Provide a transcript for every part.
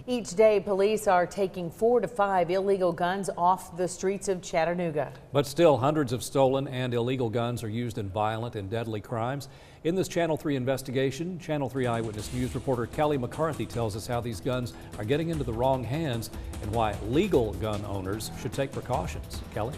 Each day, police are taking 4 to 5 illegal guns off the streets of Chattanooga. But still, hundreds of stolen and illegal guns are used in violent and deadly crimes. In this Channel 3 investigation, Channel 3 Eyewitness News reporter Kelly McCarthy tells us how these guns are getting into the wrong hands and why legal gun owners should take precautions. Kelly?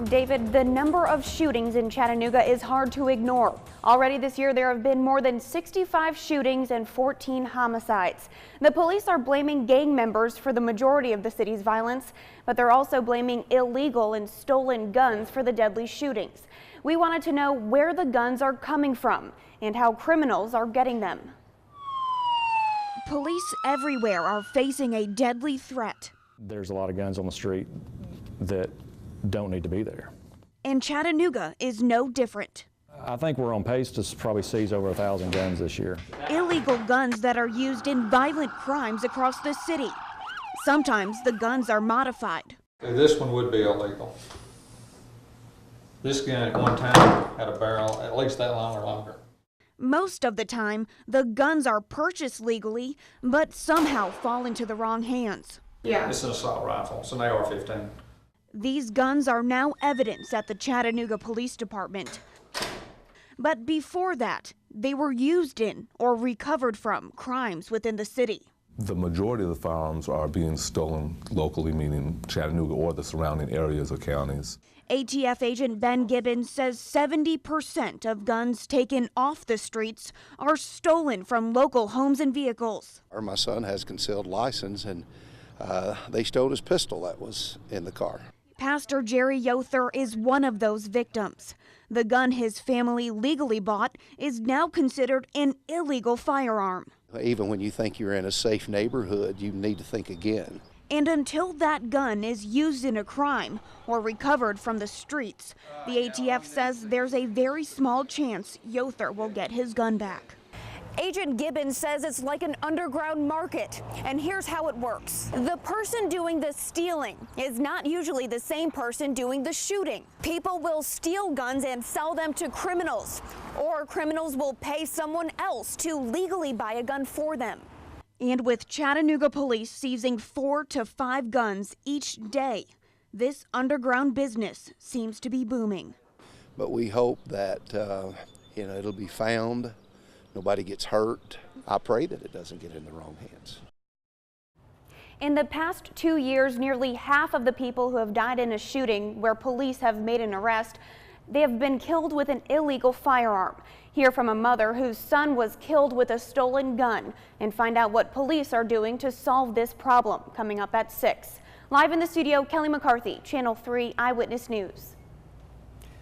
David, the number of shootings in Chattanooga is hard to ignore. Already this year, there have been more than 65 shootings and 14 homicides. The police are blaming gang members for the majority of the city's violence, but they're also blaming illegal and stolen guns for the deadly shootings. We wanted to know where the guns are coming from and how criminals are getting them. Police everywhere are facing a deadly threat. There's a lot of guns on the street that don't need to be there. And Chattanooga is no different. I think we're on pace to probably seize over 1,000 guns this year. Illegal guns that are used in violent crimes across the city. Sometimes the guns are modified. This one would be illegal. This gun at one time had a barrel at least that long or longer. Most of the time, the guns are purchased legally, but somehow fall into the wrong hands. Yeah. This is an assault rifle. It's an AR-15. These guns are now evidence at the Chattanooga Police Department. But before that, they were used in or recovered from crimes within the city. The majority of the firearms are being stolen locally, meaning Chattanooga or the surrounding areas or counties. ATF agent Ben Gibbons says 70% of guns taken off the streets are stolen from local homes and vehicles. My son has concealed license, and they stole his pistol that was in the car. Pastor Jerry Yother is one of those victims. The gun his family legally bought is now considered an illegal firearm. Even when you think you're in a safe neighborhood, you need to think again. And until that gun is used in a crime or recovered from the streets, the ATF says there's a very small chance Yother will get his gun back. Agent Gibbons says it's like an underground market, and here's how it works. The person doing the stealing is not usually the same person doing the shooting. People will steal guns and sell them to criminals, or criminals will pay someone else to legally buy a gun for them. And with Chattanooga police seizing 4 to 5 guns each day, this underground business seems to be booming. But we hope that it'll be found. Nobody gets hurt. I pray that it doesn't get in the wrong hands. In the past 2 years, nearly half of the people who have died in a shooting where police have made an arrest, they have been killed with an illegal firearm. Hear from a mother whose son was killed with a stolen gun and find out what police are doing to solve this problem, coming up at 6. Live in the studio, Kelly McCarthy, Channel 3 Eyewitness News.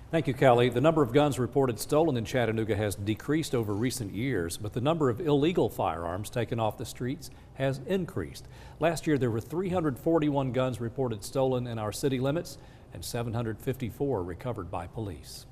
Thank you, Kelly. The number of guns reported stolen in Chattanooga has decreased over recent years, but the number of illegal firearms taken off the streets has increased. Last year, there were 341 guns reported stolen in our city limits and 754 recovered by police.